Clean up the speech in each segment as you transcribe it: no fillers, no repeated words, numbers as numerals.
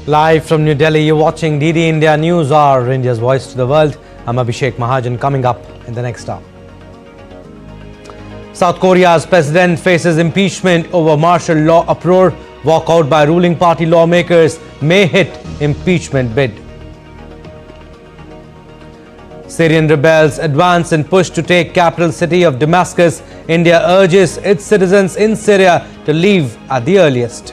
Live from New Delhi, you're watching DD India NewsHour, India's voice to the world. I'm Abhishek Mahajan. Coming up in the next hour. South Korea's president faces impeachment over martial law uproar. Walkout by ruling party lawmakers may hit impeachment bid. Syrian rebels advance and push to take capital city of Damascus. India urges its citizens in Syria to leave at the earliest.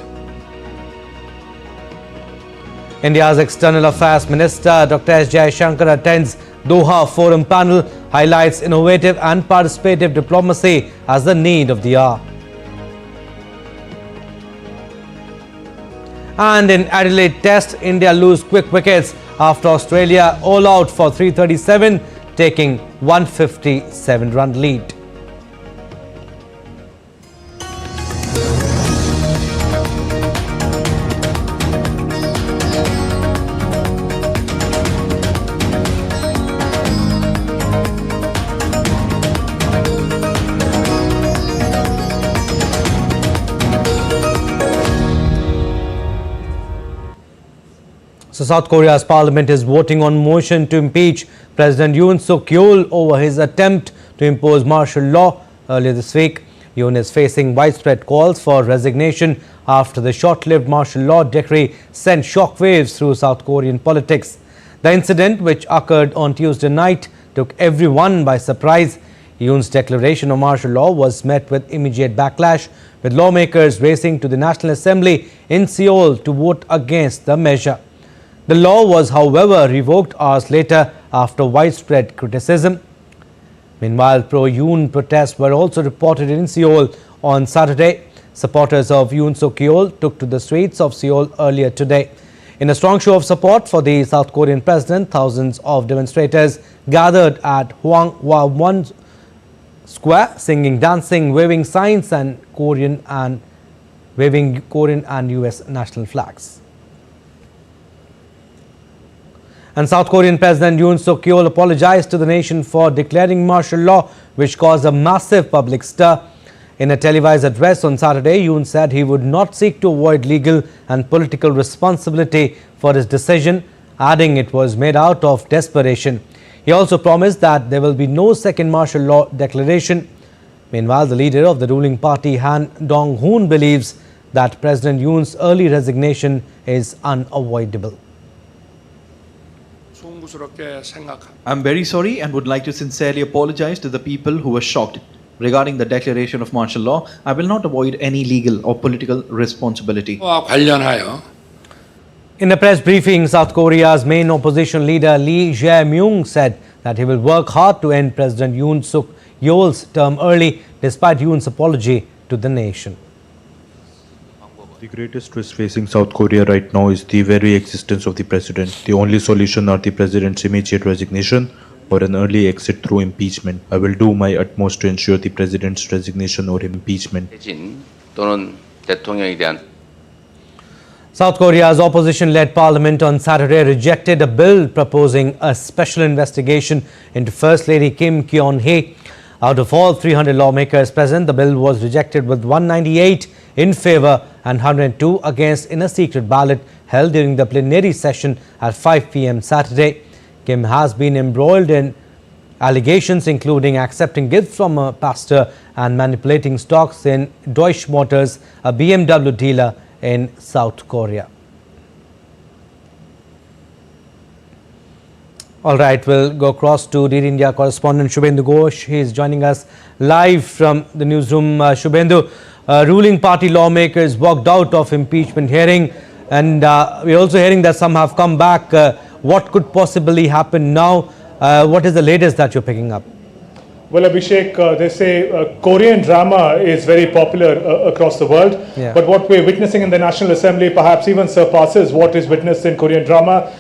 India's External Affairs Minister Dr. S. Jaishankar attends Doha Forum Panel, highlights innovative and participative diplomacy as the need of the hour. And in Adelaide Test, India lose quick wickets after Australia all out for 337, taking 157-run lead. So South Korea's parliament is voting on motion to impeach President Yoon Suk Yeol over his attempt to impose martial law. Earlier this week, Yoon is facing widespread calls for resignation after the short-lived martial law decree sent shockwaves through South Korean politics. The incident, which occurred on Tuesday night, took everyone by surprise. Yoon's declaration of martial law was met with immediate backlash, with lawmakers racing to the National Assembly in Seoul to vote against the measure. The law was, however, revoked hours later after widespread criticism. Meanwhile, pro-Yoon protests were also reported in Seoul on Saturday. Supporters of Yoon Suk Yeol took to the streets of Seoul earlier today. In a strong show of support for the South Korean president, thousands of demonstrators gathered at Hwangwon Square, singing, dancing, waving signs and waving Korean and US national flags. And South Korean President Yoon Suk Yeol apologized to the nation for declaring martial law, which caused a massive public stir. In a televised address on Saturday, Yoon said he would not seek to avoid legal and political responsibility for his decision, adding it was made out of desperation. He also promised that there will be no second martial law declaration. Meanwhile, the leader of the ruling party, Han Dong-hoon, believes that President Yoon's early resignation is unavoidable. I'm very sorry and would like to sincerely apologize to the people who were shocked regarding the declaration of martial law. I will not avoid any legal or political responsibility. In a press briefing, South Korea's main opposition leader Lee Jae-myung said that he will work hard to end President Yoon Suk Yeol's term early, despite Yoon's apology to the nation. The greatest risk facing South Korea right now is the very existence of the president. The only solution are the president's immediate resignation or an early exit through impeachment. I will do my utmost to ensure the president's resignation or impeachment. South Korea's opposition-led parliament on Saturday rejected a bill proposing a special investigation into First Lady Kim Kyon-hee. Out of all 300 lawmakers present, the bill was rejected with 198 in favour and 102 against in a secret ballot held during the plenary session at 5 p.m. Saturday. Kim has been embroiled in allegations including accepting gifts from a pastor and manipulating stocks in Deutsche Motors, a BMW dealer in South Korea. All right, we'll go across to DD India correspondent Shubhendu Ghosh. He is joining us live from the newsroom. Shubhendu, ruling party lawmakers walked out of impeachment hearing, and we're also hearing that some have come back. What could possibly happen now? What is the latest that you're picking up? Well, Abhishek, they say Korean drama is very popular across the world. Yeah. But what we're witnessing in the National Assembly perhaps even surpasses what is witnessed in Korean drama.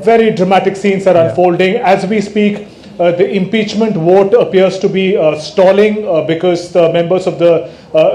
Very dramatic scenes are unfolding. As we speak, the impeachment vote appears to be stalling because the members of the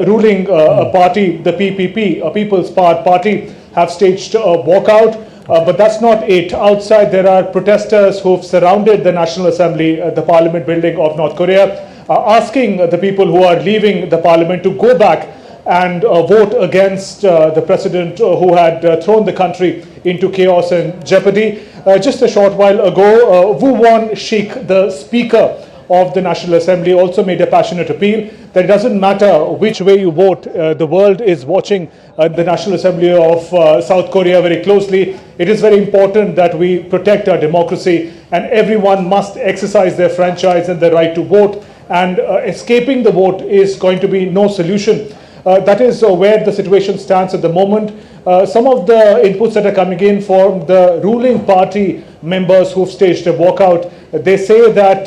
ruling party, the PPP, People's Party, have staged a walkout. But that's not it. Outside, there are protesters who've surrounded the National Assembly, the Parliament building of North Korea, asking the people who are leaving the Parliament to go back and vote against the president who had thrown the country into chaos and jeopardy. Just a short while ago, Wu Won Sheikh, the Speaker of the National Assembly, also made a passionate appeal that it doesn't matter which way you vote, the world is watching the National Assembly of South Korea very closely. It is very important that we protect our democracy, and everyone must exercise their franchise and their right to vote, and escaping the vote is going to be no solution. That is where the situation stands at the moment. Some of the inputs that are coming in from the ruling party members who've staged a walkout, they say that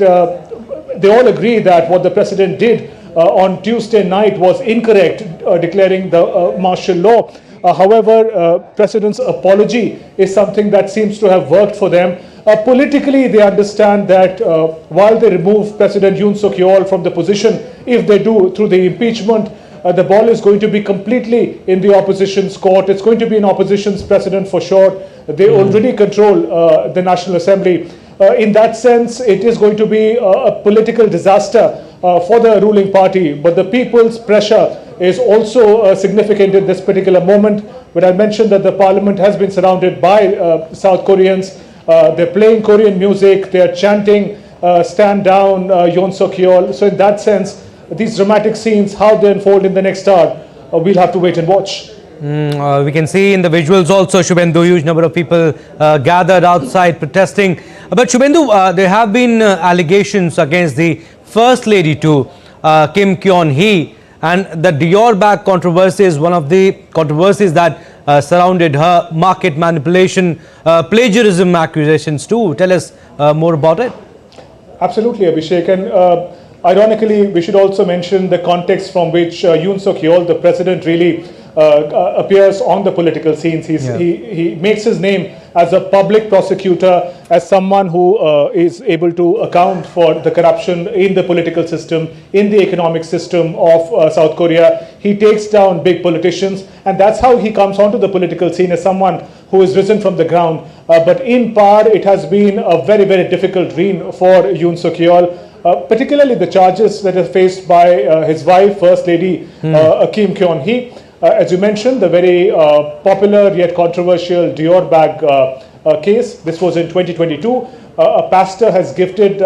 they all agree that what the president did on Tuesday night was incorrect, declaring the martial law. However, president's apology is something that seems to have worked for them. Politically, they understand that while they remove President Yoon Suk Yeol from the position, if they do through the impeachment, the ball is going to be completely in the opposition's court. It's going to be an opposition's president for sure. They already control the National Assembly. In that sense, it is going to be a political disaster for the ruling party. But the people's pressure is also significant in this particular moment. When I mentioned that the parliament has been surrounded by South Koreans, they're playing Korean music, they're chanting, stand down, Yoon Suk Yeol. So in that sense, these dramatic scenes, how they unfold in the next hour, we'll have to wait and watch. We can see in the visuals also, Shubhendu, huge number of people gathered outside protesting. But Shubhendu, there have been allegations against the First Lady too, Kim Kyon-hee, and the Dior bag controversy is one of the controversies that surrounded her, market manipulation, plagiarism accusations too. Tell us more about it. Absolutely, Abhishek. And ironically, we should also mention the context from which Yoon Suk Yeol, the president, really appears on the political scenes. He makes his name as a public prosecutor, as someone who is able to account for the corruption in the political system, in the economic system of South Korea. He takes down big politicians, and that's how he comes onto the political scene, as someone who is risen from the ground. But in part, it has been a very, very difficult reign for Yoon Suk Yeol. Particularly the charges that are faced by his wife, First Lady Kim Kyon-hee. As you mentioned, the very popular yet controversial Dior bag case. This was in 2022. A pastor had gifted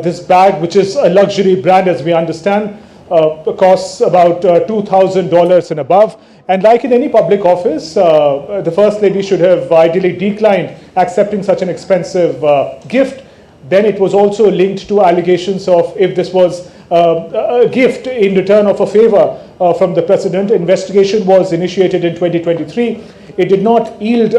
this bag, which is a luxury brand, as we understand, costs about $2,000 and above. And like in any public office, the First Lady should have ideally declined accepting such an expensive gift. Then it was also linked to allegations of if this was a gift in return of a favor from the president. Investigation was initiated in 2023. It did not yield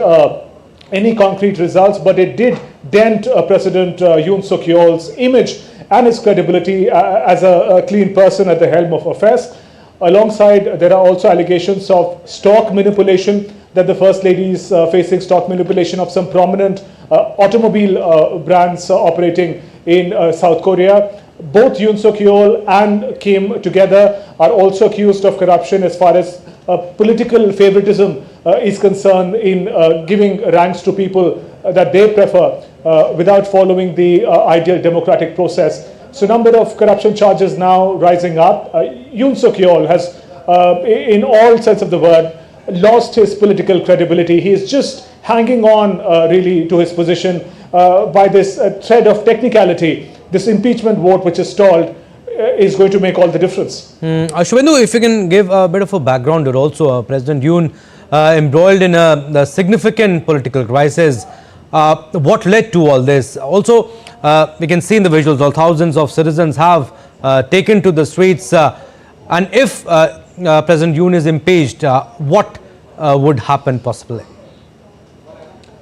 any concrete results, but it did dent President Yoon Suk Yeol's image and his credibility as a clean person at the helm of affairs. Alongside, there are also allegations of stock manipulation, that the First Lady is facing stock manipulation of some prominent automobile brands operating in South Korea. Both Yoon Suk Yeol and Kim together are also accused of corruption as far as political favoritism is concerned, in giving ranks to people that they prefer without following the ideal democratic process. So number of corruption charges now rising up. Yoon Suk Yeol has, in all sense of the word, lost his political credibility. He is just hanging on really to his position by this thread of technicality. This impeachment vote, which is stalled, is going to make all the difference. Shubhendu, if you can give a bit of a background, or also President Yoon embroiled in a significant political crisis. What led to all this? Also, we can see in the visuals, all thousands of citizens have taken to the streets. And if President Yoon is impeached, what would happen possibly?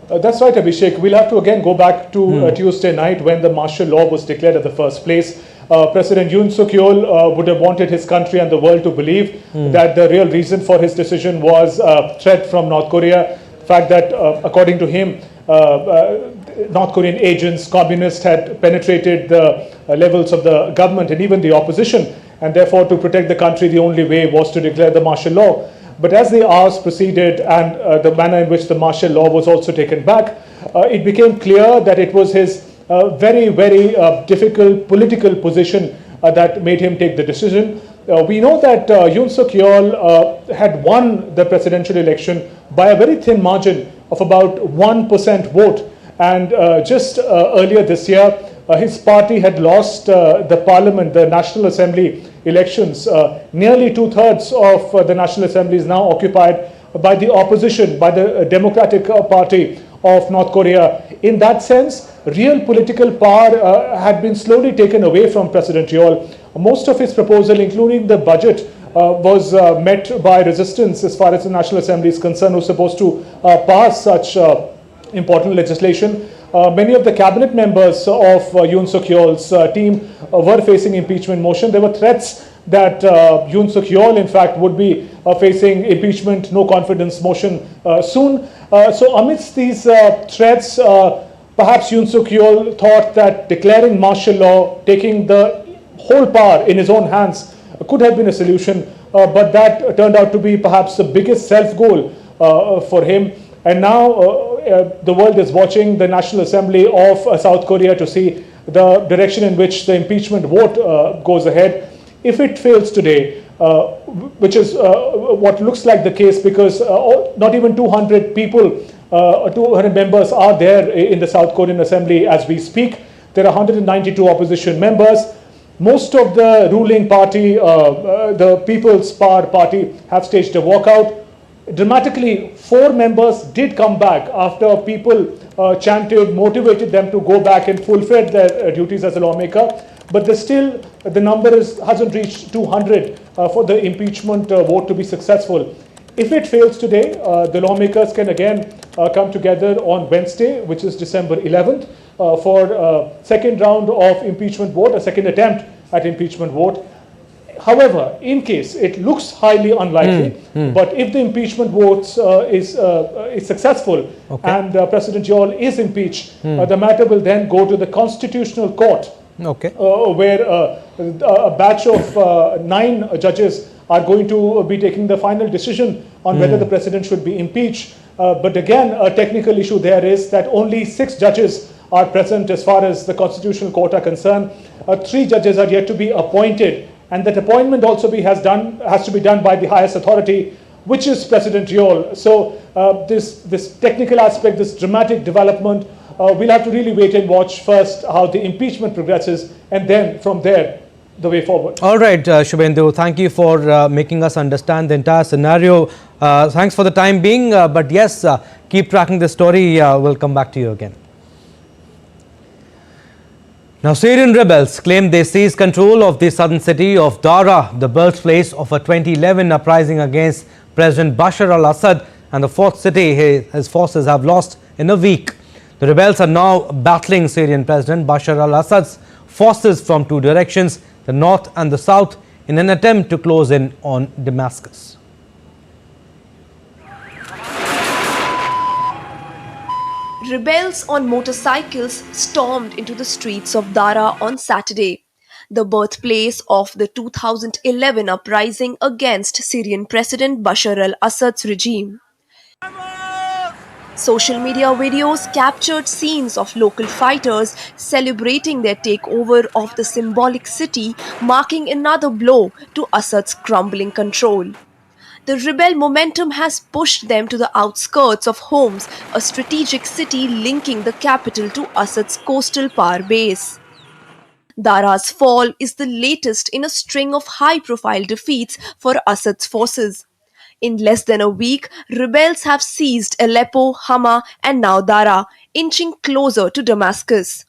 That's right, Abhishek. We'll have to again go back to Tuesday night, when the martial law was declared at the first place. President Yoon Suk Yeol would have wanted his country and the world to believe that the real reason for his decision was a threat from North Korea. The fact that, according to him, North Korean agents, communists, had penetrated the levels of the government and even the opposition, and therefore to protect the country, the only way was to declare the martial law. But as the hours proceeded and the manner in which the martial law was also taken back, it became clear that it was his very, very difficult political position that made him take the decision. We know that Yoon Suk Yeol had won the presidential election by a very thin margin of about 1% vote. And just earlier this year, his party had lost the parliament, the National Assembly elections. Nearly two-thirds of the National Assembly is now occupied by the opposition, by the Democratic Party of North Korea. In that sense, real political power had been slowly taken away from President Yeol. Most of his proposal, including the budget, was met by resistance as far as the National Assembly is concerned, who was supposed to pass such important legislation. Many of the cabinet members of Yoon Suk Yeol's team were facing impeachment motion. There were threats that Yoon Suk Yeol, in fact, would be facing impeachment, no confidence motion soon. So amidst these threats, perhaps Yoon Suk Yeol thought that declaring martial law, taking the whole power in his own hands, could have been a solution, but that turned out to be perhaps the biggest self-goal for him. And now the world is watching the National Assembly of South Korea to see the direction in which the impeachment vote goes ahead. If it fails today, which is what looks like the case, because not even 200 people, 200 members are there in the South Korean Assembly as we speak. There are 192 opposition members. Most of the ruling party, the People's Power Party, have staged a walkout. Dramatically, 4 members did come back after people chanted, motivated them to go back and fulfill their duties as a lawmaker. But the number hasn't reached 200 for the impeachment vote to be successful. If it fails today, the lawmakers can again come together on Wednesday, which is December 11th, for second round of impeachment vote, a second attempt at impeachment vote. However, in case it looks highly unlikely, but if the impeachment vote is successful, okay, and President Yeol is impeached, the matter will then go to the Constitutional Court, okay, where a batch of 9 judges are going to be taking the final decision on whether the president should be impeached. But again, a technical issue there is that only 6 judges are present as far as the Constitutional Court are concerned. 3 judges are yet to be appointed, and that appointment also has to be done by the highest authority, which is President Yeol. So this technical aspect, this dramatic development, we'll have to really wait and watch first how the impeachment progresses, and then from there, the way forward. All right, Shubhendu, thank you for making us understand the entire scenario. Thanks for the time being, but yes, keep tracking the story. We'll come back to you again. Now, Syrian rebels claim they seized control of the southern city of Dara, the birthplace of a 2011 uprising against President Bashar al-Assad, and the 4th city his forces have lost in a week. The rebels are now battling Syrian President Bashar al-Assad's forces from 2 directions, the north and the south, in an attempt to close in on Damascus. Rebels on motorcycles stormed into the streets of Dara on Saturday, the birthplace of the 2011 uprising against Syrian President Bashar al-Assad's regime. Social media videos captured scenes of local fighters celebrating their takeover of the symbolic city, marking another blow to Assad's crumbling control. The rebel momentum has pushed them to the outskirts of Homs, a strategic city linking the capital to Assad's coastal power base. Dara's fall is the latest in a string of high-profile defeats for Assad's forces. In less than a week, rebels have seized Aleppo, Hama, and now Dara, inching closer to Damascus.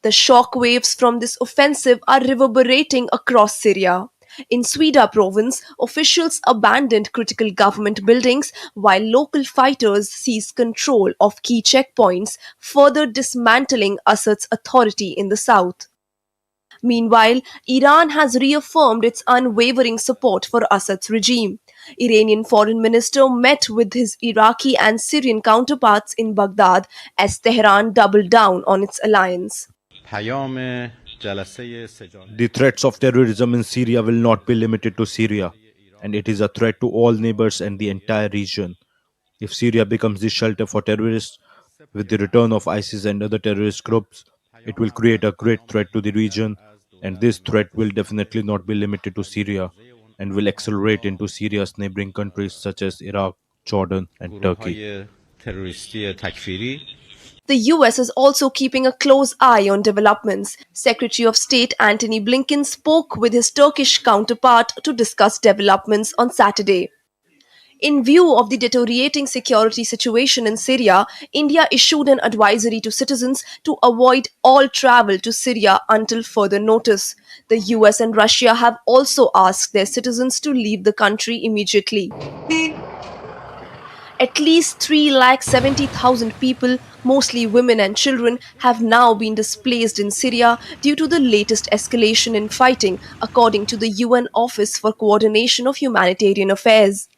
The shockwaves from this offensive are reverberating across Syria. In Swida province, officials abandoned critical government buildings while local fighters seized control of key checkpoints, further dismantling Assad's authority in the south. Meanwhile, Iran has reaffirmed its unwavering support for Assad's regime. Iranian foreign minister met with his Iraqi and Syrian counterparts in Baghdad as Tehran doubled down on its alliance. The threats of terrorism in Syria will not be limited to Syria, and it is a threat to all neighbors and the entire region. If Syria becomes the shelter for terrorists, with the return of ISIS and other terrorist groups, it will create a great threat to the region, And this threat will definitely not be limited to Syria and will accelerate into Syria's neighboring countries such as Iraq, Jordan, and Turkey. گروه‌های تروریستی تکفیری The US is also keeping a close eye on developments. Secretary of State Antony Blinken spoke with his Turkish counterpart to discuss developments on Saturday. In view of the deteriorating security situation in Syria, India issued an advisory to citizens to avoid all travel to Syria until further notice. The US and Russia have also asked their citizens to leave the country immediately. At least 370,000 people, mostly women and children, have now been displaced in Syria due to the latest escalation in fighting, according to the UN Office for Coordination of Humanitarian Affairs.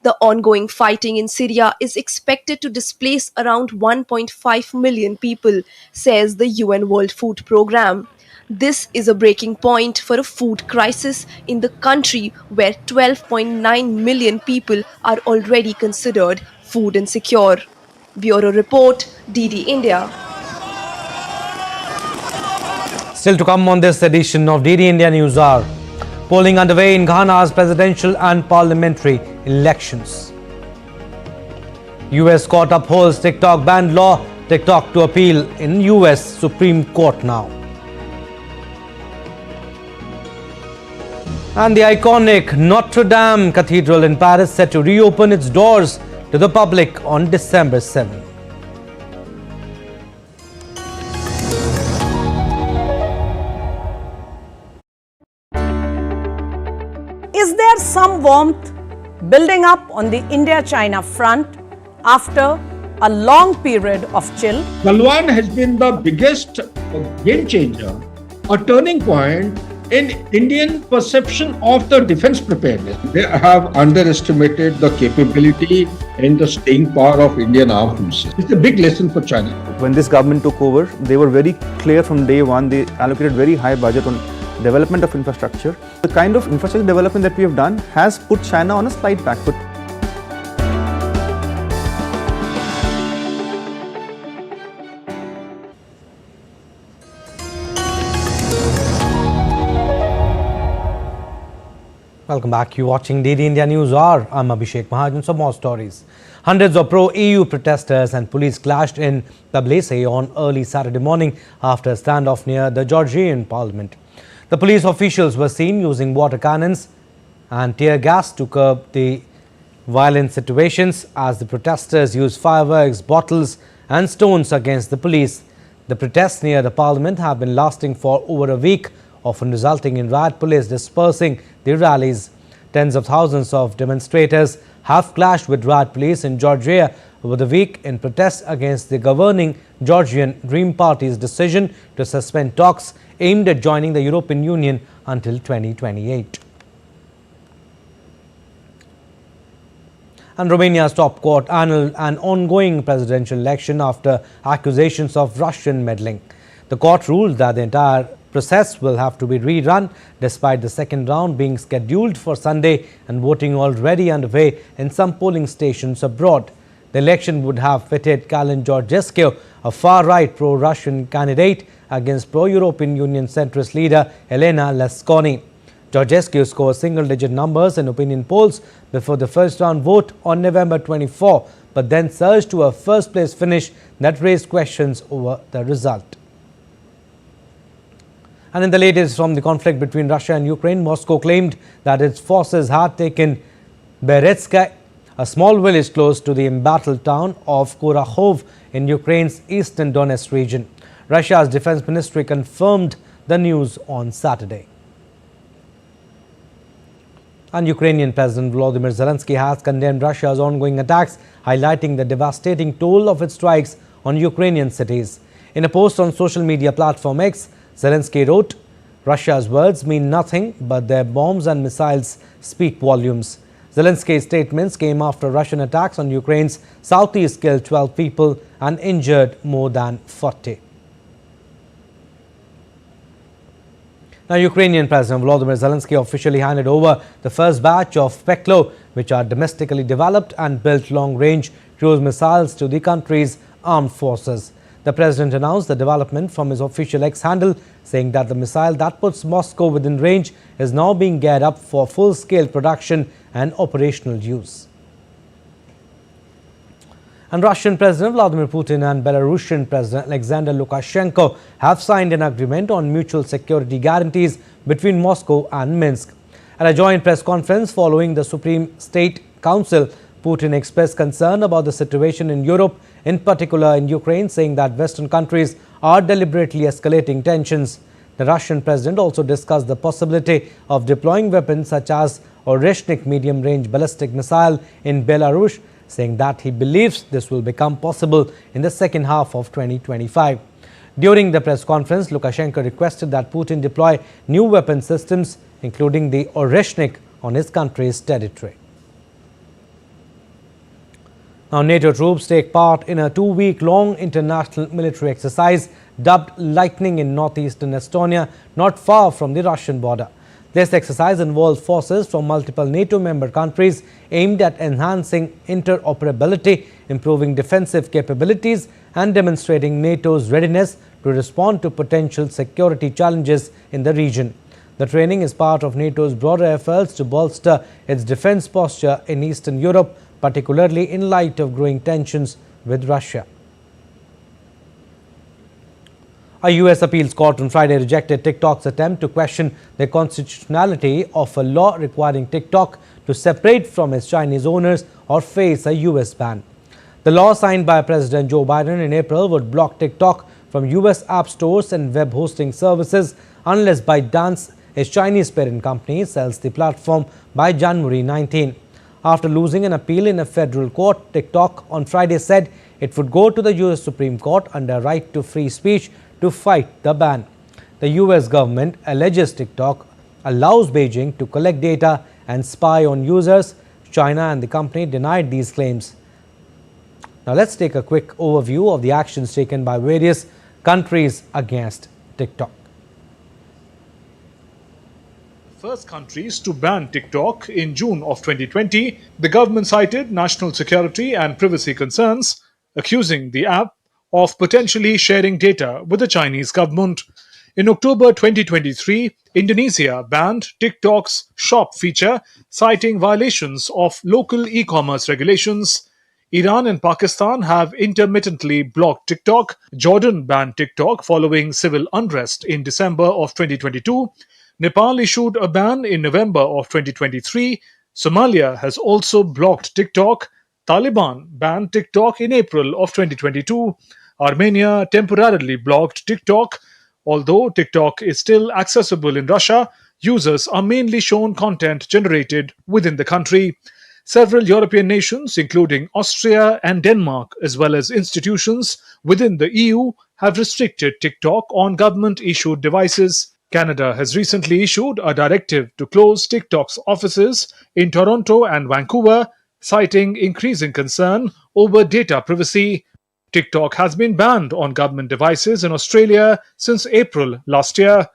The ongoing fighting in Syria is expected to displace around 1.5 million people, says the UN World Food Programme. This is a breaking point for a food crisis in the country where 12.9 million people are already considered food insecure. Bureau Report, DD India. Still to come on this edition of DD India NewsHour. Polling underway in Ghana's presidential and parliamentary elections. US court upholds TikTok ban law. TikTok to appeal in US Supreme Court now. And the iconic Notre-Dame Cathedral in Paris set to reopen its doors to the public on December 7. Is there some warmth building up on the India-China front after a long period of chill? Galwan has been the biggest game changer, a turning point in Indian perception of the defense preparedness. They have underestimated the capability and the staying power of Indian armed forces. It's a big lesson for China. When this government took over, they were very clear from day one. They allocated very high budget on development of infrastructure. The kind of infrastructure development that we have done has put China on a slight back foot. Welcome back. You're watching DD India NewsHour. I'm Abhishek Mahajan. Some more stories. Hundreds of pro-EU protesters and police clashed in Tbilisi on early Saturday morning after a standoff near the Georgian parliament. The police officials were seen using water cannons and tear gas to curb the violent situations as the protesters used fireworks, bottles and stones against the police. The protests near the parliament have been lasting for over a week, often resulting in riot police dispersing the rallies. Tens of thousands of demonstrators have clashed with riot police in Georgia over the week in protest against the governing Georgian Dream Party's decision to suspend talks aimed at joining the European Union until 2028. And Romania's top court annulled an ongoing presidential election after accusations of Russian meddling. The court ruled that the entire process will have to be rerun despite the second round being scheduled for Sunday and voting already underway in some polling stations abroad. The election would have pitted Calin Georgescu, a far-right pro-Russian candidate, against pro-European Union centrist leader Elena Lesconi. Georgescu scored single-digit numbers in opinion polls before the first-round vote on November 24, but then surged to a first-place finish that raised questions over the result. And in the latest from the conflict between Russia and Ukraine, Moscow claimed that its forces had taken Beretska, a small village close to the embattled town of Kurakhov in Ukraine's eastern Donetsk region. Russia's defense ministry confirmed the news on Saturday. And Ukrainian President Volodymyr Zelensky has condemned Russia's ongoing attacks, highlighting the devastating toll of its strikes on Ukrainian cities. In a post on social media platform X, Zelensky wrote, "Russia's words mean nothing, but their bombs and missiles speak volumes." Zelensky's statements came after Russian attacks on Ukraine's southeast killed 12 people and injured more than 40. Now, Ukrainian President Volodymyr Zelensky officially handed over the first batch of Peklo, which are domestically developed and built long-range cruise missiles, to the country's armed forces. The president announced the development from his official X handle, saying that the missile that puts Moscow within range is now being geared up for full-scale production and operational use. And Russian President Vladimir Putin and Belarusian President Alexander Lukashenko have signed an agreement on mutual security guarantees between Moscow and Minsk. At a joint press conference following the Supreme State Council, Putin expressed concern about the situation in Europe, in particular in Ukraine, saying that Western countries are deliberately escalating tensions. The Russian president also discussed the possibility of deploying weapons such as Oreshnik medium-range ballistic missile in Belarus, saying that he believes this will become possible in the second half of 2025. During the press conference, Lukashenko requested that Putin deploy new weapon systems, including the Oreshnik, on his country's territory. Now, NATO troops take part in a 2-week-long international military exercise dubbed Lightning in northeastern Estonia, not far from the Russian border. This exercise involves forces from multiple NATO member countries aimed at enhancing interoperability, improving defensive capabilities, and demonstrating NATO's readiness to respond to potential security challenges in the region. The training is part of NATO's broader efforts to bolster its defense posture in Eastern Europe, particularly in light of growing tensions with Russia. A US appeals court on Friday rejected TikTok's attempt to question the constitutionality of a law requiring TikTok to separate from its Chinese owners or face a US ban. The law signed by President Joe Biden in April would block TikTok from US app stores and web hosting services unless ByteDance, its Chinese parent company, sells the platform by January 19. After losing an appeal in a federal court, TikTok on Friday said it would go to the US Supreme Court under right to free speech to fight the ban. The US government alleges TikTok allows Beijing to collect data and spy on users. China and the company denied these claims. Now let's take a quick overview of the actions taken by various countries against TikTok. First countries to ban TikTok in June of 2020, the government cited national security and privacy concerns, accusing the app of potentially sharing data with the Chinese government. In October 2023, Indonesia banned TikTok's shop feature, citing violations of local e-commerce regulations. Iran and Pakistan have intermittently blocked TikTok. Jordan banned TikTok following civil unrest in December of 2022. Nepal issued a ban in November of 2023. Somalia has also blocked TikTok. Taliban banned TikTok in April of 2022. Armenia temporarily blocked TikTok. Although TikTok is still accessible in Russia, users are mainly shown content generated within the country. Several European nations, including Austria and Denmark, as well as institutions within the EU, have restricted TikTok on government-issued devices. Canada has recently issued a directive to close TikTok's offices in Toronto and Vancouver, citing increasing concern over data privacy. TikTok has been banned on government devices in Australia since April last year.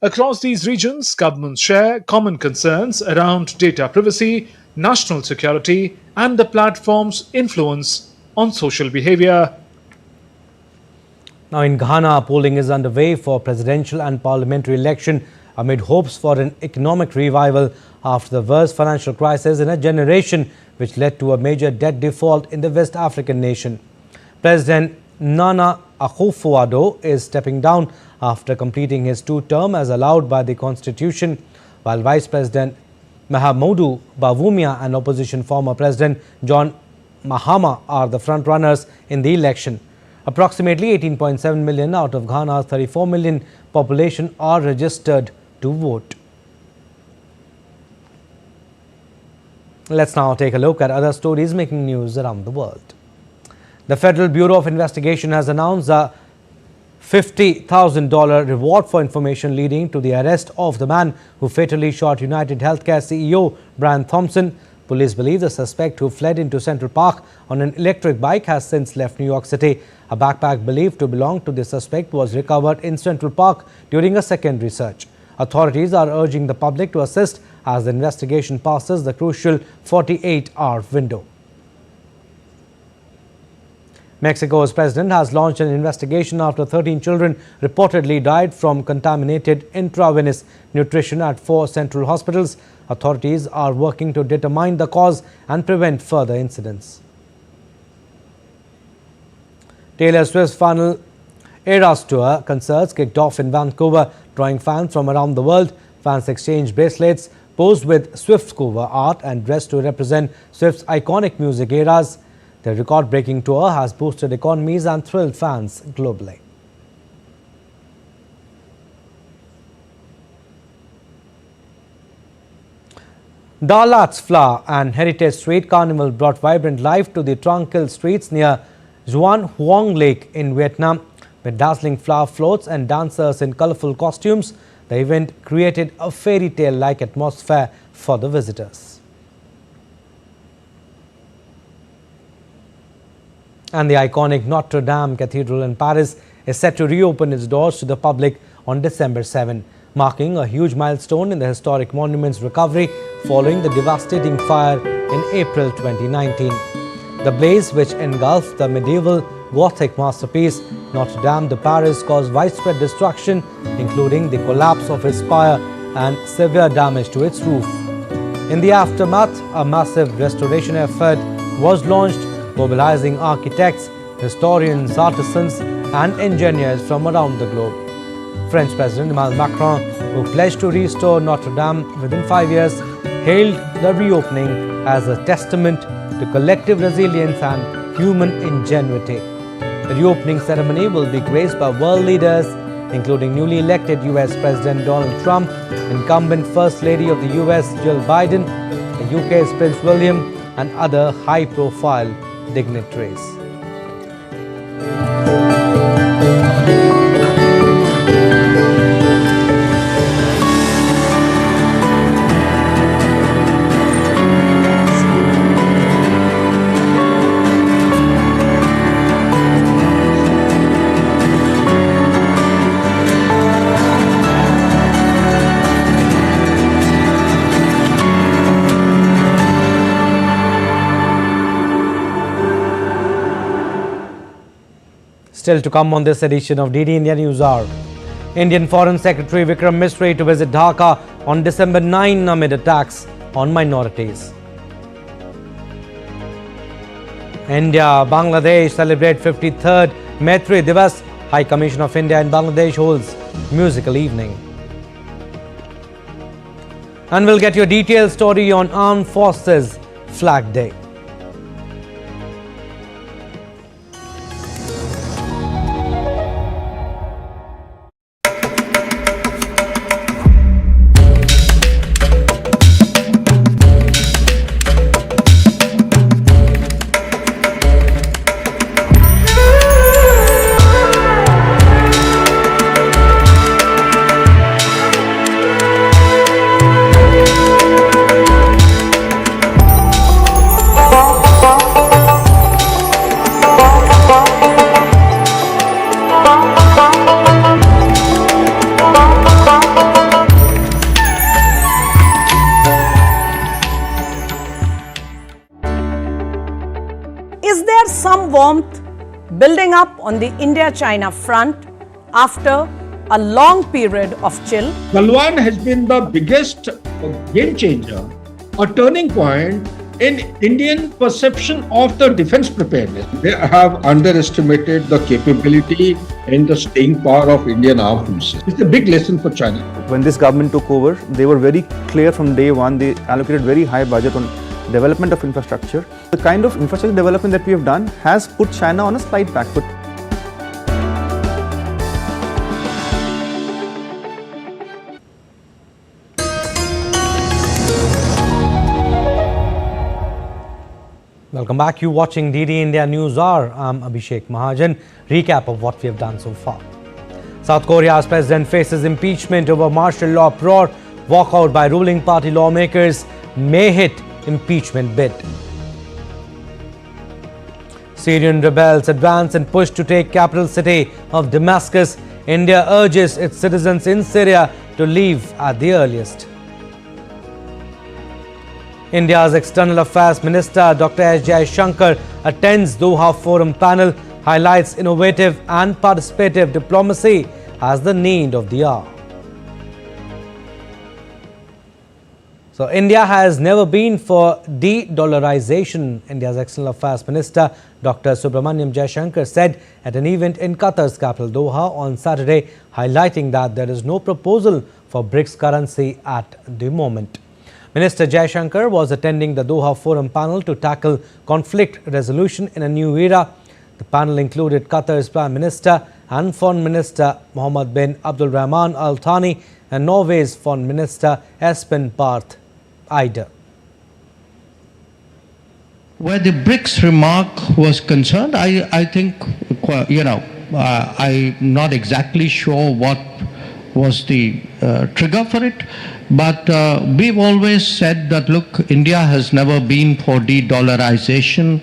Across these regions, governments share common concerns around data privacy, national security, and the platform's influence on social behavior. Now in Ghana, polling is underway for presidential and parliamentary election amid hopes for an economic revival after the worst financial crisis in a generation, which led to a major debt default in the West African nation. President Nana Akufo-Addo is stepping down after completing his 2 term as allowed by the constitution, while Vice President Mahamudu Bawumia and opposition former President John Mahama are the front-runners in the election. Approximately 18.7 million out of Ghana's 34 million population are registered to vote. Let's now take a look at other stories making news around the world. The Federal Bureau of Investigation has announced a $50,000 reward for information leading to the arrest of the man who fatally shot United Healthcare CEO Brian Thompson. Police believe the suspect, who fled into Central Park on an electric bike, has since left New York City. A backpack believed to belong to the suspect was recovered in Central Park during a secondary search. Authorities are urging the public to assist as the investigation passes the crucial 48-hour window. Mexico's president has launched an investigation after 13 children reportedly died from contaminated intravenous nutrition at 4 central hospitals. Authorities are working to determine the cause and prevent further incidents. Taylor Swift's final Eras Tour concerts kicked off in Vancouver, drawing fans from around the world. Fans exchanged bracelets, posed with Swift's cover art and dressed to represent Swift's iconic music eras. The record-breaking tour has boosted economies and thrilled fans globally. Dalat's Flower and Heritage Street Carnival brought vibrant life to the tranquil streets near Juan Huong Lake in Vietnam. With dazzling flower floats and dancers in colorful costumes, the event created a fairy tale-like atmosphere for the visitors. And the iconic Notre-Dame Cathedral in Paris is set to reopen its doors to the public on December 7, marking a huge milestone in the historic monument's recovery following the devastating fire in April 2019. The blaze, which engulfed the medieval Gothic masterpiece Notre-Dame de Paris, caused widespread destruction, including the collapse of its spire and severe damage to its roof. In the aftermath, a massive restoration effort was launched, mobilizing architects, historians, artisans and engineers from around the globe. French President Emmanuel Macron, who pledged to restore Notre-Dame within 5 years, hailed the reopening as a testament to collective resilience and human ingenuity. The reopening ceremony will be graced by world leaders, including newly elected US President Donald Trump, incumbent First Lady of the US Jill Biden, the UK's Prince William and other high-profile dignitaries. Still to come on this edition of DD India NewsHour. Indian Foreign Secretary Vikram Misri to visit Dhaka on December 9 amid attacks on minorities. India, Bangladesh celebrate 53rd Maitri Divas. High Commission of India in Bangladesh holds musical evening. And we'll get your detailed story on Armed Forces Flag Day. Is there some warmth building up on the India-China front after a long period of chill? Galwan has been the biggest game changer, a turning point in Indian perception of the defense preparedness. They have underestimated the capability and the staying power of Indian armed forces. It's a big lesson for China. When this government took over, they were very clear from day one. They allocated very high budget on development of infrastructure. The kind of infrastructure development that we have done has put China on a slight back foot. Welcome back. You're watching DD India NewsHour. I'm Abhishek Mahajan. Recap of what we have done so far. South Korea's president faces impeachment over martial law uproar. Walkout by ruling party lawmakers may hit impeachment bid. Syrian rebels advance and push to take capital city of Damascus. India urges its citizens in Syria to leave at the earliest. India's External Affairs Minister Dr. S. Jaishankar attends Doha Forum Panel. highlights innovative and participative diplomacy as the need of the hour. So India has never been for de-dollarization. India's External Affairs Minister Dr. Subramaniam Jaishankar said at an event in Qatar's capital Doha on Saturday, highlighting that there is no proposal for BRICS currency at the moment. Minister Jaishankar was attending the Doha Forum Panel to tackle conflict resolution in a new era. The panel included Qatar's Prime Minister and Foreign Minister Mohammed bin Abdul Rahman Al Thani and Norway's Foreign Minister Espen Barth Eide. Where the BRICS remark was concerned, I think, I'm not exactly sure what was the trigger for it, but we've always said that, look, India has never been for de-dollarization.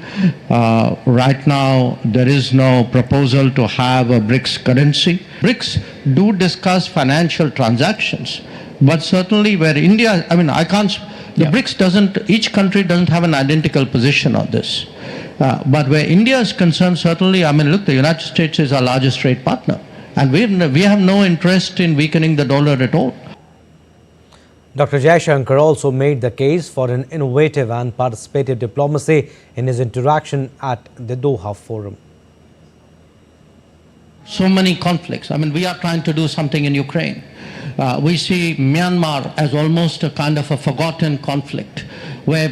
Right now, there is no proposal to have a BRICS currency. BRICS do discuss financial transactions, but certainly where India, BRICS doesn't, each country doesn't have an identical position on this. But where India is concerned, certainly, the United States is our largest trade partner. And we have no interest in weakening the dollar at all. Dr. Jaishankar also made the case for an innovative and participative diplomacy in his interaction at the Doha Forum. So many conflicts. We are trying to do something in Ukraine. We see Myanmar as almost a kind of a forgotten conflict where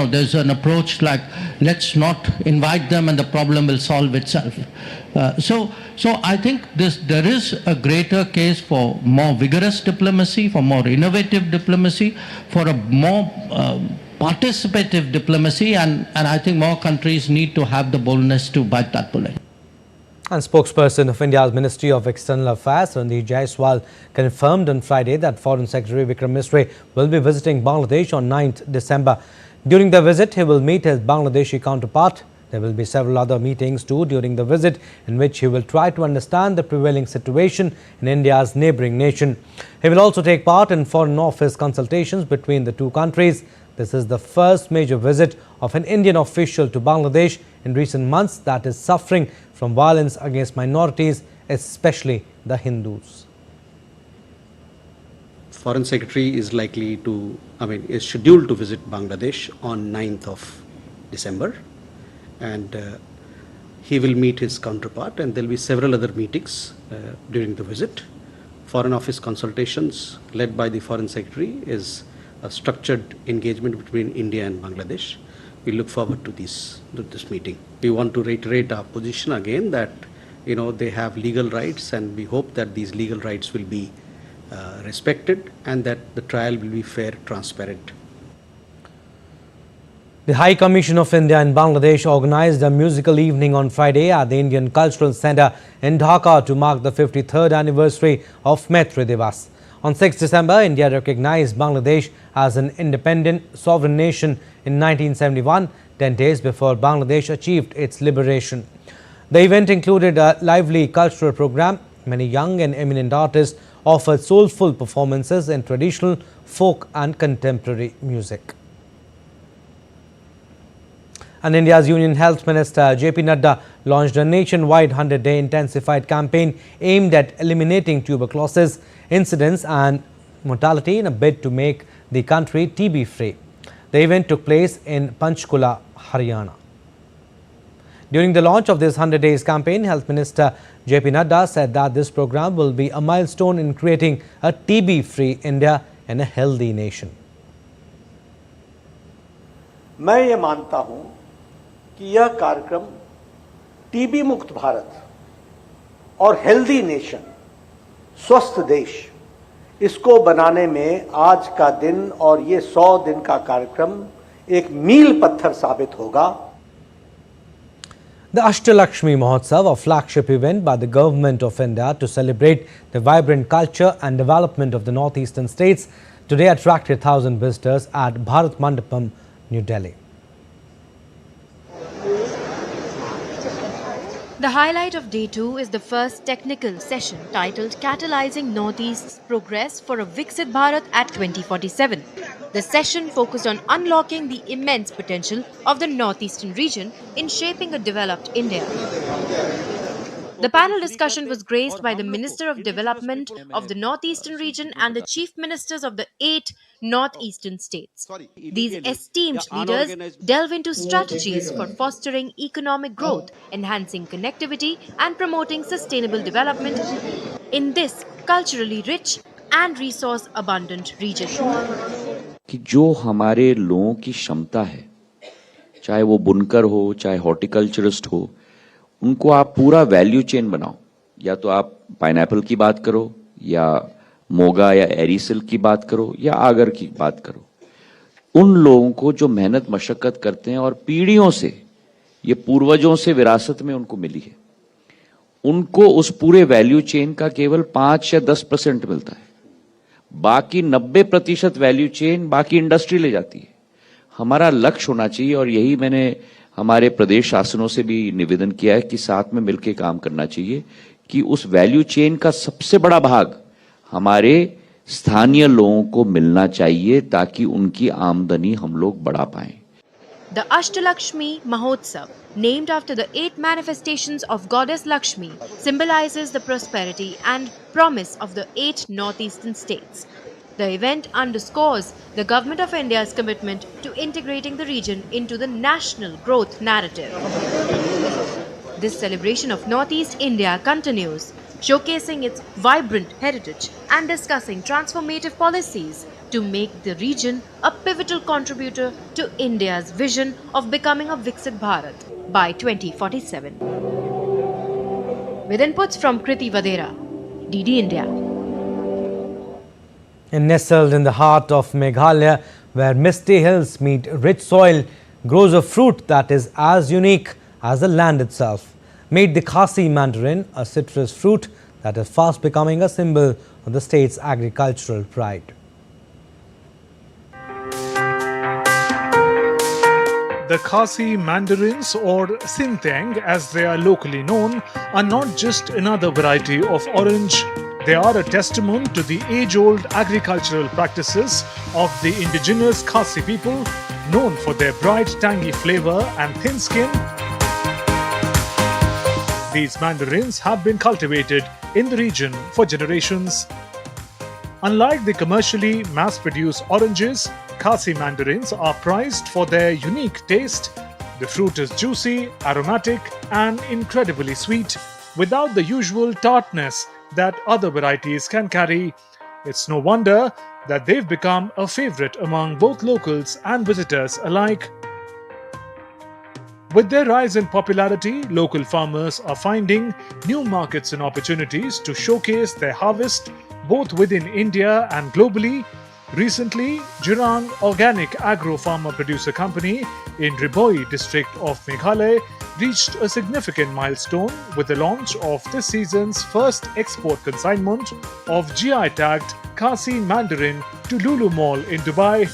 there's an approach like, let's not invite them and the problem will solve itself. So I think there is a greater case for more vigorous diplomacy, for more innovative diplomacy, for a more participative diplomacy, and I think more countries need to have the boldness to bite that bullet. And spokesperson of India's Ministry of External Affairs, Randeep Jaiswal, confirmed on Friday that Foreign Secretary Vikram Misri will be visiting Bangladesh on 9th December. During the visit, he will meet his Bangladeshi counterpart. There will be several other meetings too during the visit, in which he will try to understand the prevailing situation in India's neighbouring nation. He will also take part in Foreign Office consultations between the two countries. This is the first major visit of an Indian official to Bangladesh in recent months that is suffering from violence against minorities, especially the Hindus. Foreign Secretary is is scheduled to visit Bangladesh on 9th of December, and he will meet his counterpart, and there will be several other meetings during the visit. Foreign Office consultations led by the Foreign Secretary is a structured engagement between India and Bangladesh. We look forward to this meeting. We want to reiterate our position again that they have legal rights, and we hope that these legal rights will be respected and that the trial will be fair, transparent. The High Commission of India in Bangladesh organized a musical evening on Friday at the Indian Cultural Centre in Dhaka to mark the 53rd anniversary of Maitri Divas. On 6 December, India recognized Bangladesh as an independent sovereign nation in 1971, 10 days before Bangladesh achieved its liberation. The event included a lively cultural program. Many young and eminent artists offered soulful performances in traditional, folk and contemporary music. And India's Union Health Minister JP Nadda launched a nationwide 100-day intensified campaign aimed at eliminating tuberculosis incidence and mortality in a bid to make the country TB-free. The event took place in Panchkula, Haryana. During the launch of this 100 days campaign, Health Minister JP Nadda said that this program will be a milestone in creating a TB-free India and a healthy nation. मैं ये मानता हूं कि यह कार्यक्रम TB मुक्त भारत और healthy nation, स्वस्थ देश, इसको बनाने में आज का दिन और ये 100 दिन का कार्यक्रम एक मील पत्थर साबित होगा. The Ashtalakshmi Mahotsav, a flagship event by the Government of India to celebrate the vibrant culture and development of the northeastern states, today attracted 1,000 visitors at Bharat Mandapam, New Delhi. The highlight of Day 2 is the first technical session titled Catalyzing Northeast's Progress for a Viksit Bharat at 2047. The session focused on unlocking the immense potential of the northeastern region in shaping a developed India. The panel discussion was graced by the Minister of Development of the Northeastern region and the Chief Ministers of the 8 northeastern states. These esteemed leaders delve into strategies for fostering economic growth, enhancing connectivity, and promoting sustainable development in this culturally rich and resource-abundant region. कि जो हमारे लोगों की क्षमता है, चाहे वो बुनकर हो, चाहे हॉर्टिकल्चरिस्ट हो, उनको आप पूरा वैल्यू चेन बनाओ. या तो आप पाइनएप्पल की बात करो, या मोगा या एरी सिल्क की बात करो, या आगर की बात करो. उन लोगों को जो मेहनत मशक्कत करते हैं और पीढ़ियों से, ये पूर्वजों से विरासत में उनको मिली है, उनको उस पूरे वैल्यू चेन का केवल 5 या 10% मिलता है. बाकी 90% वैल्यू चेन बाकी इंडस्ट्री ले जाती है. हमारा लक्ष्य होना चाहिए, और यही मैंने हमारे प्रदेश शासनों से भी निवेदन किया है कि साथ में मिलकर काम करना चाहिए कि उस वैल्यू चेन का सबसे बड़ा भाग हमारे स्थानीय लोगों को मिलना चाहिए ताकि उनकी आमदनी हम लोग बढ़ा पाएं. The Ashtalakshmi Mahotsav, named after the 8 manifestations of Goddess Lakshmi, symbolizes the prosperity and promise of the 8 northeastern states. The event underscores the Government of India's commitment to integrating the region into the national growth narrative. This celebration of Northeast India continues, showcasing its vibrant heritage and discussing transformative policies to make the region a pivotal contributor to India's vision of becoming a Viksit Bharat by 2047. With inputs from Kriti Vadera, DD India. And nestled in the heart of Meghalaya, where misty hills meet rich soil, grows a fruit that is as unique as the land itself. Meet the Khasi Mandarin, a citrus fruit that is fast becoming a symbol of the state's agricultural pride. The Khasi Mandarins, or Sintang as they are locally known, are not just another variety of orange. They are a testament to the age-old agricultural practices of the indigenous Khasi people, known for their bright, tangy flavor and thin skin. These mandarins have been cultivated in the region for generations. Unlike the commercially mass-produced oranges, Khasi Mandarins are prized for their unique taste. The fruit is juicy, aromatic, and incredibly sweet, without the usual tartness that other varieties can carry. It's no wonder that they've become a favorite among both locals and visitors alike. With their rise in popularity, local farmers are finding new markets and opportunities to showcase their harvest both within India and globally. Recently, Jirang Organic Agro Farmer Producer Company in Riboi district of Meghalaya reached a significant milestone with the launch of this season's first export consignment of GI-tagged Khasi Mandarin to Lulu Mall in Dubai.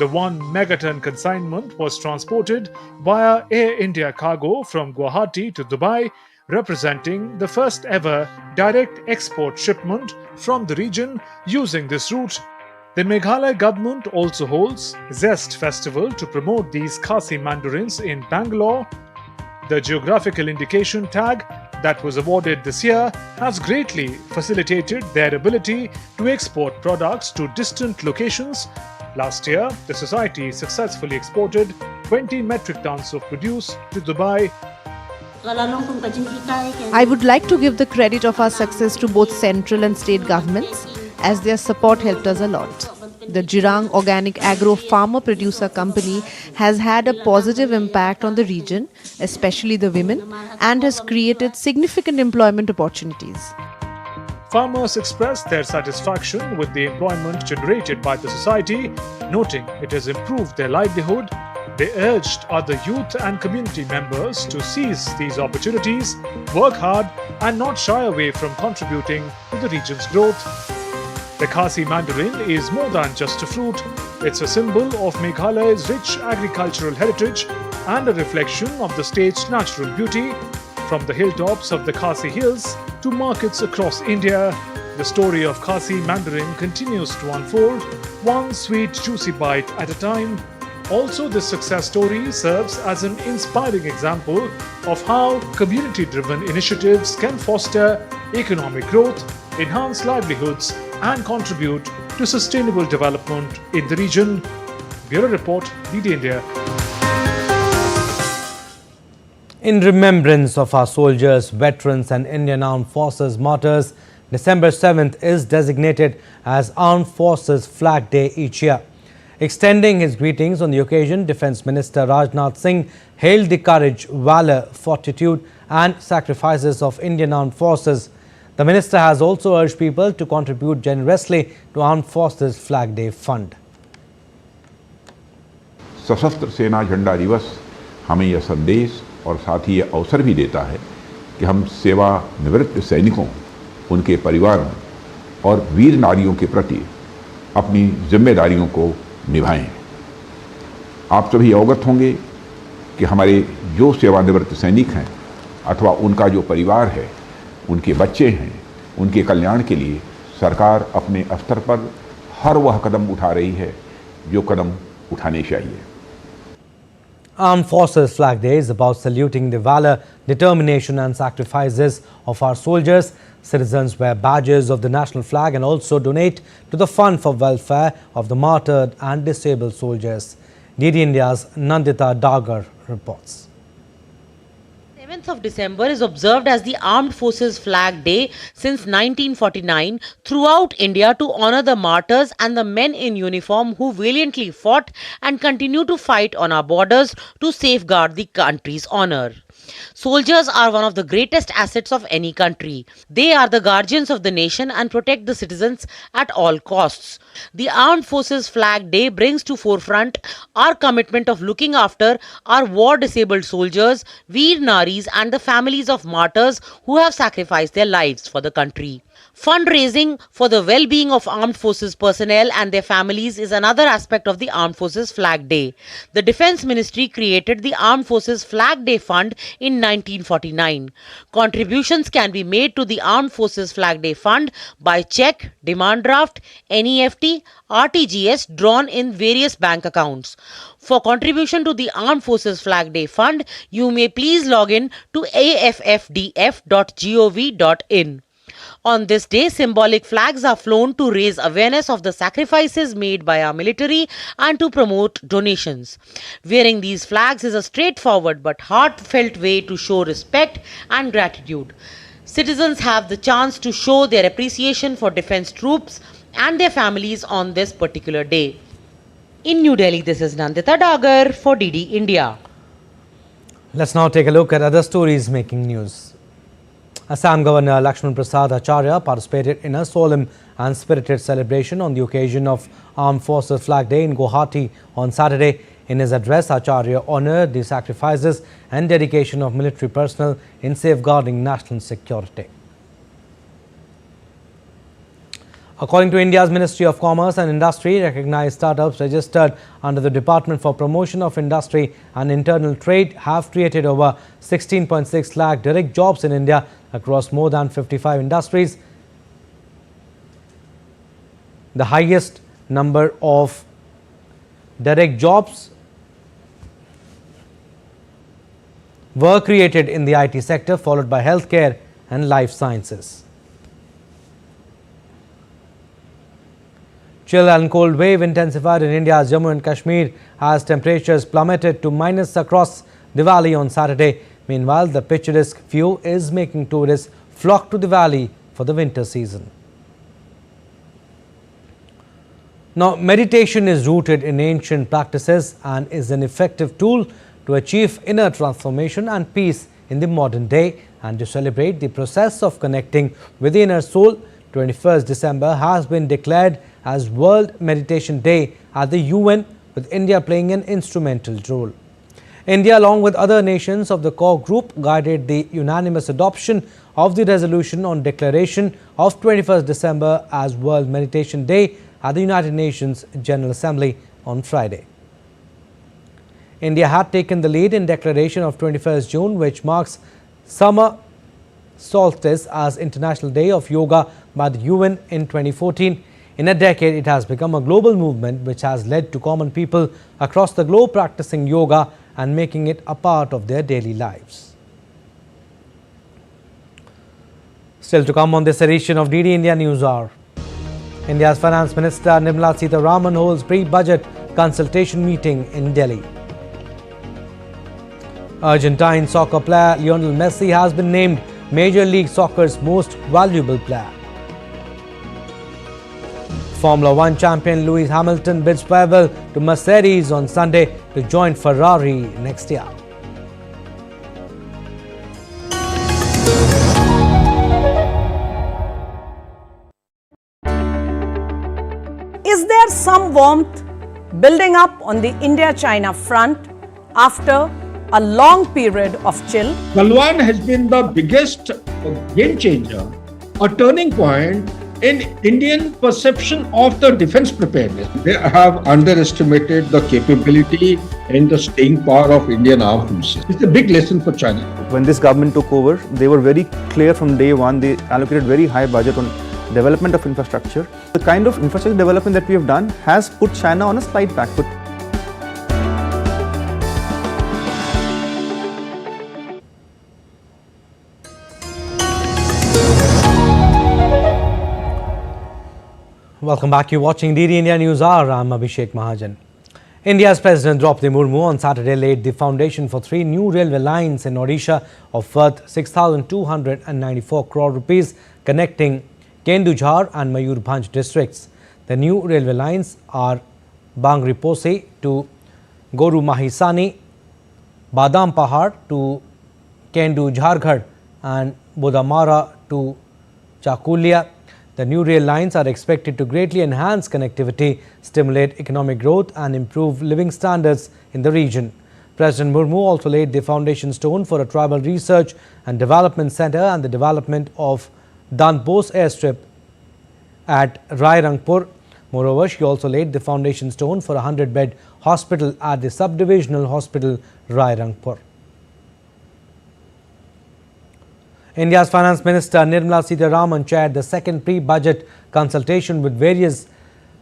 The 1 megaton consignment was transported via Air India cargo from Guwahati to Dubai, representing the first ever direct export shipment from the region using this route. The Meghalaya government also holds Zest Festival to promote these Khasi Mandarins in Bangalore. The geographical indication tag that was awarded this year has greatly facilitated their ability to export products to distant locations. Last year, the society successfully exported 20 metric tons of produce to Dubai. I would like to give the credit of our success to both central and state governments, as their support helped us a lot. The Jirang Organic Agro Farmer Producer Company has had a positive impact on the region, especially the women, and has created significant employment opportunities. Farmers expressed their satisfaction with the employment generated by the society, noting it has improved their livelihood. They urged other youth and community members to seize these opportunities, work hard, and not shy away from contributing to the region's growth. The Khasi Mandarin is more than just a fruit. It's a symbol of Meghalaya's rich agricultural heritage and a reflection of the state's natural beauty. From the hilltops of the Khasi Hills to markets across India, The story of Khasi Mandarin continues to unfold, one sweet juicy bite at a time. Also, this success story serves as an inspiring example of how community-driven initiatives can foster economic growth, enhance livelihoods, and contribute to sustainable development in the region. Bureau Report, DD India. In remembrance of our soldiers, veterans and Indian Armed Forces martyrs, December 7th is designated as Armed Forces Flag Day each year. Extending his greetings on the occasion, Defence Minister Rajnath Singh hailed the courage, valour, fortitude and sacrifices of Indian Armed Forces. The Minister has also urged people to contribute generously to Armed Forces Flag Day Fund. सशस्त्र सेना झंडा दिवस हमें यह संदेश और साथ ही यह अवसर भी देता है कि हम सेवानिवृत्त सैनिकों, उनके परिवारों और वीर नारियों के प्रति अपनी जिम्मेदारियों को निभाएं। आप सभी अवगत होंगे कि हमारे जो सेवानिवृत्त सैनिक हैं अथवा उनका जो परिवार है, उनके बच्चे हैं, उनके कल्याण के लिए सरकार अपने स्तर पर हर वह कदम उठा रही है जो कदम उठाने चाहिए। Armed Forces Flag Day is about saluting the valour, determination and sacrifices of our soldiers. Citizens wear badges of the national flag and also donate to the Fund for Welfare of the Martyred and Disabled Soldiers. DD India's Nandita Dagar reports. 7th of December is observed as the Armed Forces Flag Day since 1949 throughout India to honour the martyrs and the men in uniform who valiantly fought and continue to fight on our borders to safeguard the country's honour. Soldiers are one of the greatest assets of any country. They are the guardians of the nation and protect the citizens at all costs. The Armed Forces Flag Day brings to forefront our commitment of looking after our war-disabled soldiers, Veer Naris and the families of martyrs who have sacrificed their lives for the country. Fundraising for the well-being of armed forces personnel and their families is another aspect of the Armed Forces Flag Day. The Defence Ministry created the Armed Forces Flag Day Fund in 1949. Contributions can be made to the Armed Forces Flag Day Fund by cheque, demand draft, NEFT, RTGS drawn in various bank accounts. For contribution to the Armed Forces Flag Day Fund, you may please log in to affdf.gov.in. On this day, symbolic flags are flown to raise awareness of the sacrifices made by our military and to promote donations. Wearing these flags is a straightforward but heartfelt way to show respect and gratitude. Citizens have the chance to show their appreciation for defense troops and their families on this particular day. In New Delhi, this is Nandita Dagar for DD India. Let's now take a look at other stories making news. Assam Governor Lakshman Prasad Acharya participated in a solemn and spirited celebration on the occasion of Armed Forces Flag Day in Guwahati on Saturday. In his address, Acharya honoured the sacrifices and dedication of military personnel in safeguarding national security. According to India's Ministry of Commerce and Industry, recognized startups registered under the Department for Promotion of Industry and Internal Trade have created over 16.6 lakh direct jobs in India across more than 55 industries. The highest number of direct jobs were created in the IT sector, followed by healthcare and life sciences. Chill and cold wave intensified in India's Jammu and Kashmir as temperatures plummeted to minus across the valley on Saturday. Meanwhile, the picturesque view is making tourists flock to the valley for the winter season. Now, meditation is rooted in ancient practices and is an effective tool to achieve inner transformation and peace in the modern day. And to celebrate the process of connecting with the inner soul, 21st December has been declared as World Meditation Day at the UN, with India playing an instrumental role. India, along with other nations of the core group, guided the unanimous adoption of the resolution on declaration of 21st December as World Meditation Day at the United Nations General Assembly on Friday. India had taken the lead in declaration of 21st June, which marks summer solstice as International Day of Yoga by the UN in 2014. In a decade, it has become a global movement which has led to common people across the globe practicing yoga and making it a part of their daily lives. Still to come on this edition of DD India NewsHour. India's Finance Minister Nirmala Sitharaman holds pre-budget consultation meeting in Delhi. Argentine soccer player Lionel Messi has been named Major League Soccer's most valuable player. Formula One champion Lewis Hamilton bids farewell to Mercedes on Sunday to join Ferrari next year. Is there some warmth building up on the India-China front after a long period of chill? Galwan has been the biggest game changer, a turning point in Indian perception of the defense preparedness. They have underestimated the capability and the staying power of Indian armed forces. It's a big lesson for China. When this government took over, they were very clear from day one. They allocated very high budget on development of infrastructure. The kind of infrastructure development that we have done has put China on a slight back foot. Welcome back. You're watching DD India NewsHour. I'm Abhishek Mahajan. India's President Draupadi Murmu on Saturday laid the foundation for 3 new railway lines in Odisha of worth 6,294 crore rupees connecting Kendujhar and Mayurbhanj districts. The new railway lines are Bangri-Posi to Goru Mahisani, Badam Pahar to Kendujhargarh and Bodamara to Chakulia. The new rail lines are expected to greatly enhance connectivity, stimulate economic growth and improve living standards in the region. President Murmu also laid the foundation stone for a tribal research and development centre and the development of Danpos airstrip at Rairangpur. Moreover, she also laid the foundation stone for a 100-bed hospital at the subdivisional hospital Rairangpur. India's Finance Minister Nirmala Sitharaman chaired the second pre-budget consultation with various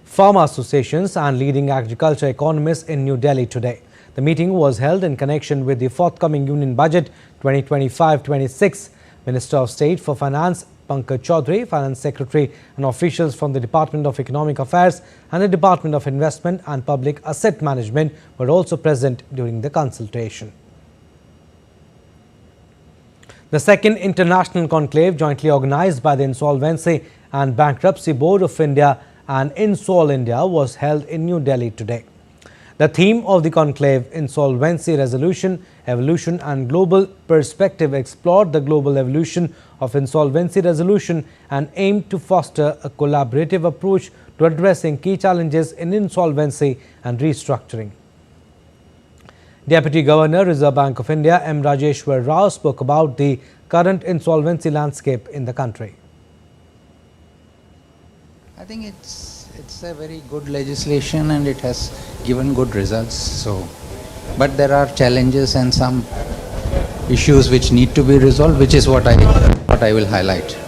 farmer associations and leading agriculture economists in New Delhi today. The meeting was held in connection with the forthcoming Union Budget 2025-26. Minister of State for Finance Pankaj Chaudhary, Finance Secretary and officials from the Department of Economic Affairs and the Department of Investment and Public Asset Management were also present during the consultation. The second international conclave jointly organized by the Insolvency and Bankruptcy Board of India and Insol India was held in New Delhi today. The theme of the conclave, Insolvency Resolution, Evolution and Global Perspective, explored the global evolution of insolvency resolution and aimed to foster a collaborative approach to addressing key challenges in insolvency and restructuring. Deputy Governor, Reserve Bank of India, M. Rajeshwar Rao spoke about the current insolvency landscape in the country. I think it's a very good legislation and it has given good results. But there are challenges and some issues which need to be resolved, which is what I will highlight.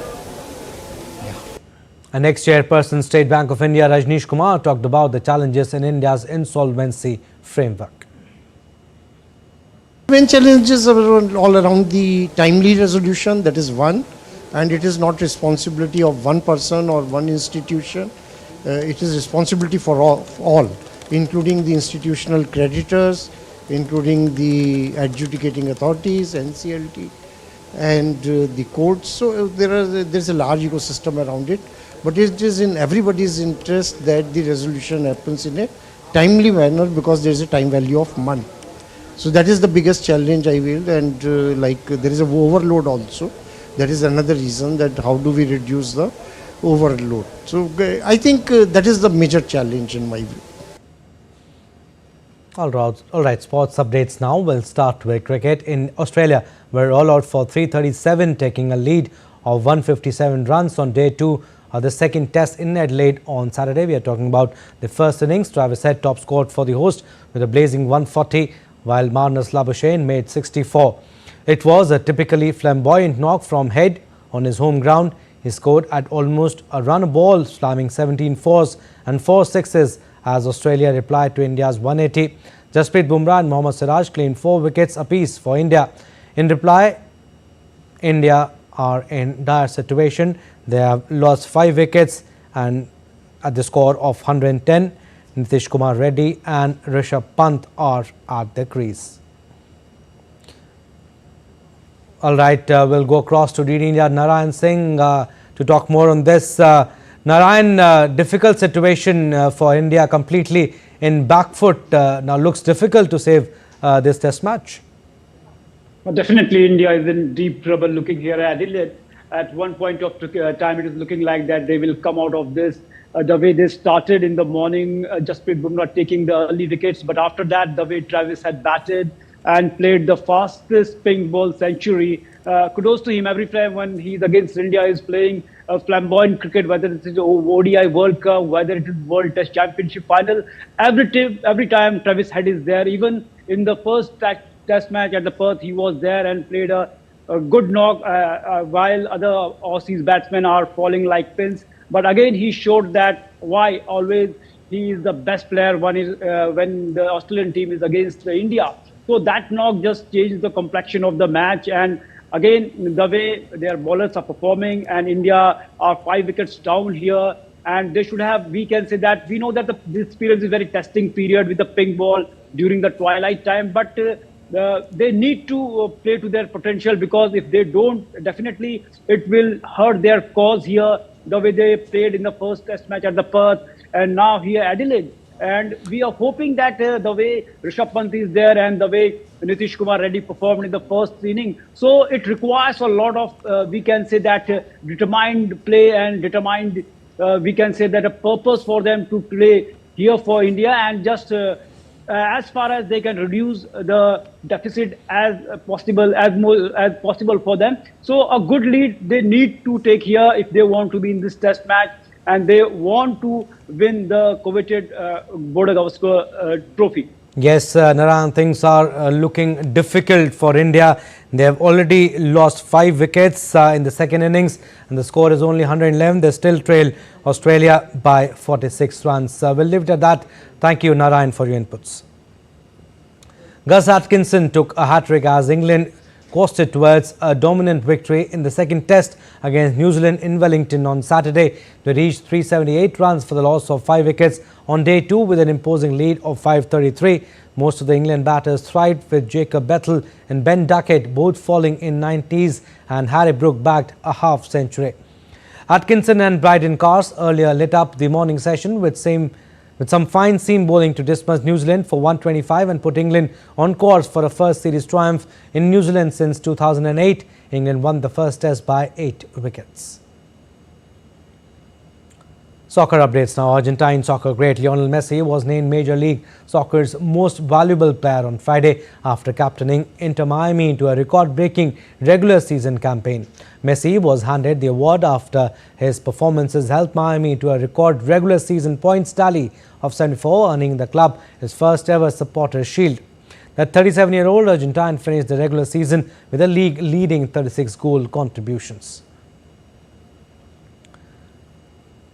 And next chairperson, State Bank of India, Rajneesh Kumar, talked about the challenges in India's insolvency framework. Main challenges are all around the timely resolution, that is one, and it is not responsibility of one person or one institution. It is responsibility for all, including the institutional creditors, including the adjudicating authorities, NCLT, and the courts. So there's a large ecosystem around it, but it is in everybody's interest that the resolution happens in a timely manner because there is a time value of money. So that is the biggest challenge I will, and there is an overload also. That is another reason that how do we reduce the overload. So I think that is the major challenge in my view. All right, sports updates now. We'll start with cricket. In Australia, we're all out for 337, taking a lead of 157 runs on day 2 of the second test in Adelaide on Saturday. We are talking about the first innings. Travis Head top scored for the host with a blazing 140, while Marnus Labuschagne made 64. It was a typically flamboyant knock from head on his home ground. He scored at almost a run ball, slamming 17 fours and 4 sixes as Australia replied to India's 180. Jasprit Bumrah and Mohammad Siraj claimed 4 wickets apiece for India. In reply, India are in dire situation. They have lost 5 wickets and at the score of 110. Nitish Kumar Reddy and Rishabh Pant are at the crease. All right, we'll go across to DD India Narayan Singh to talk more on this. Narayan, difficult situation for India, completely in back foot. Now looks difficult to save this test match. Well, definitely India is in deep trouble looking here at Adelaide. At one point of time, it is looking like that they will come out of this. The way they started in the morning, Jasprit Bumrah taking the early wickets. But after that, the way Travis had batted and played the fastest pink ball century. Kudos to him. Every time when he's against India, he's playing a flamboyant cricket, whether it is the ODI World Cup, whether it is World Test Championship final. Every time Travis Head is there. Even in the first test match at the Perth, he was there and played a good knock while other Aussies batsmen are falling like pins. But again, he showed that why always he is the best player when the Australian team is against India. So that knock just changed the complexion of the match. And again, the way their bowlers are performing, and India are 5 wickets down here. And they should have, we can say that, we know that this period is a very testing period with the pink ball during the twilight time. But they need to play to their potential, because if they don't, definitely it will hurt their cause here, the way they played in the first test match at the Perth and now here at Adelaide. And we are hoping that the way Rishabh Pant is there and the way Nitish Kumar Reddy performed in the first inning, so it requires a lot of, we can say that, determined play and determined, we can say that a purpose for them to play here for India, and just as far as they can reduce the deficit as possible for them. So a good lead they need to take here if they want to be in this test match and they want to win the coveted Border Gavaskar trophy. Yes, Narayan, things are looking difficult for India. They have already lost 5 wickets in the second innings and the score is only 111. They still trail Australia by 46 runs. We'll leave it at that. Thank you, Narayan, for your inputs. Gus Atkinson took a hat-trick as England coasted towards a dominant victory in the second test against New Zealand in Wellington on Saturday. They reached 378 runs for the loss of 5 wickets on day 2 with an imposing lead of 533. Most of the England batters thrived, with Jacob Bethel and Ben Duckett both falling in 90s and Harry Brook bagged a half-century. Atkinson and Bryden Cars earlier lit up the morning session with some fine seam bowling to dismiss New Zealand for 125 and put England on course for a first series triumph in New Zealand since 2008. England won the first test by 8 wickets. Soccer updates now. Argentine soccer great Lionel Messi was named Major League Soccer's most valuable player on Friday after captaining Inter Miami into a record-breaking regular season campaign. Messi was handed the award after his performances helped Miami to a record regular season points tally of 74, earning the club his first ever supporters' shield. The 37-year-old Argentine finished the regular season with a league-leading 36 goal contributions.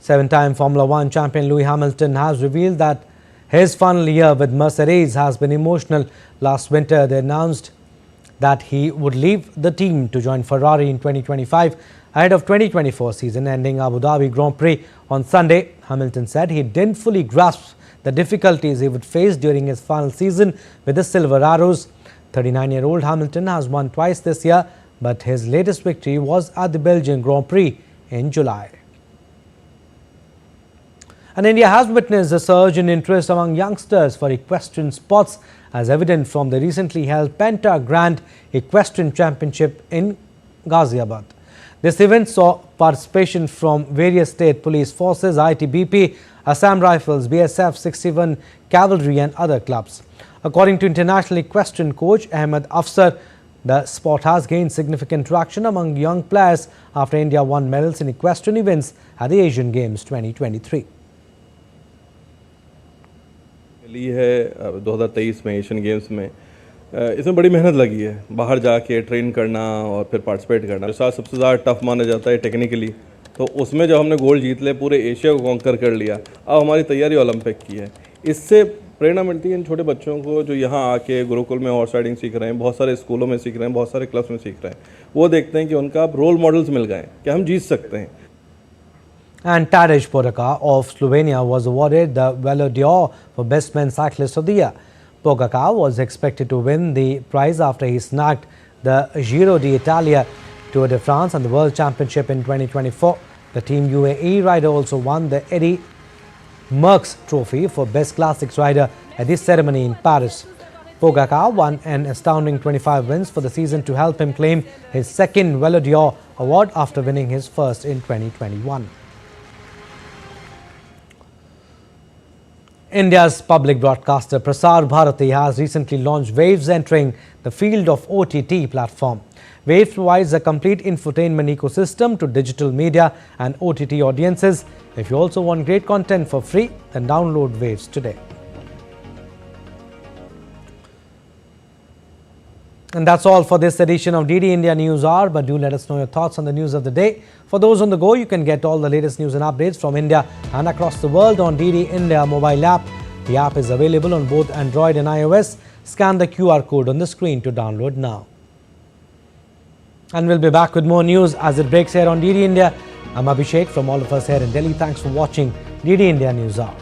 7-time Formula One champion Lewis Hamilton has revealed that his final year with Mercedes has been emotional. Last winter, they announced that he would leave the team to join Ferrari in 2025 ahead of 2024 season ending Abu Dhabi Grand Prix on Sunday. Hamilton said he didn't fully grasp the difficulties he would face during his final season with the Silver Arrows. 39-year-old Hamilton has won twice this year, but his latest victory was at the Belgian Grand Prix in July. And India has witnessed a surge in interest among youngsters for equestrian sports, as evident from the recently held Penta Grand Equestrian Championship in Ghaziabad. This event saw participation from various state police forces, ITBP, Assam Rifles, BSF 61 Cavalry and other clubs. According to international equestrian coach Ahmed Afsar, the sport has gained significant traction among young players after India won medals in equestrian events at the Asian Games 2023. ली है 2023 में Asian games में इसमें बड़ी मेहनत लगी है, बाहर जाके ट्रेन करना और फिर पार्टिसिपेट करना। जो सबसे ज़्यादा टफ माना जाता है टेक्निकली, तो उसमें जब हमने गोल्ड जीत ले, पूरे एशिया को कॉन्कर कर लिया, अब हमारी तैयारी ओलंपिक की है। इससे प्रेरणा मिलती है इन छोटे बच्चों को जो यहाँ आके गुरुकुल में हॉर्स राइडिंग सीख रहे हैं, बहुत सारे स्कूलों में सीख रहे हैं, बहुत सारे क्लब्स में सीख रहे हैं। वो देखते हैं कि उनका अब रोल मॉडल्स मिल गए कि हम जीत सकते हैं। And Tadej Pogačar of Slovenia was awarded the Valor d'Or for Best Men's Cyclist of the Year. Pogačar was expected to win the prize after he snagged the Giro d'Italia, Tour de France and the World Championship in 2024. The Team UAE rider also won the Eddie Merckx Trophy for Best Classics Rider at this ceremony in Paris. Pogačar won an astounding 25 wins for the season to help him claim his second Valor d'Or award after winning his first in 2021. India's public broadcaster Prasar Bharati has recently launched Waves, entering the field of OTT platform. Waves provides a complete infotainment ecosystem to digital media and OTT audiences. If you also want great content for free, then download Waves today. And that's all for this edition of DD India News Hour, but do let us know your thoughts on the news of the day. For those on the go, you can get all the latest news and updates from India and across the world on DD India mobile app. The app is available on both Android and iOS. Scan the QR code on the screen to download now. And we'll be back with more news as it breaks here on DD India. I'm Abhishek from all of us here in Delhi. Thanks for watching DD India News Hour.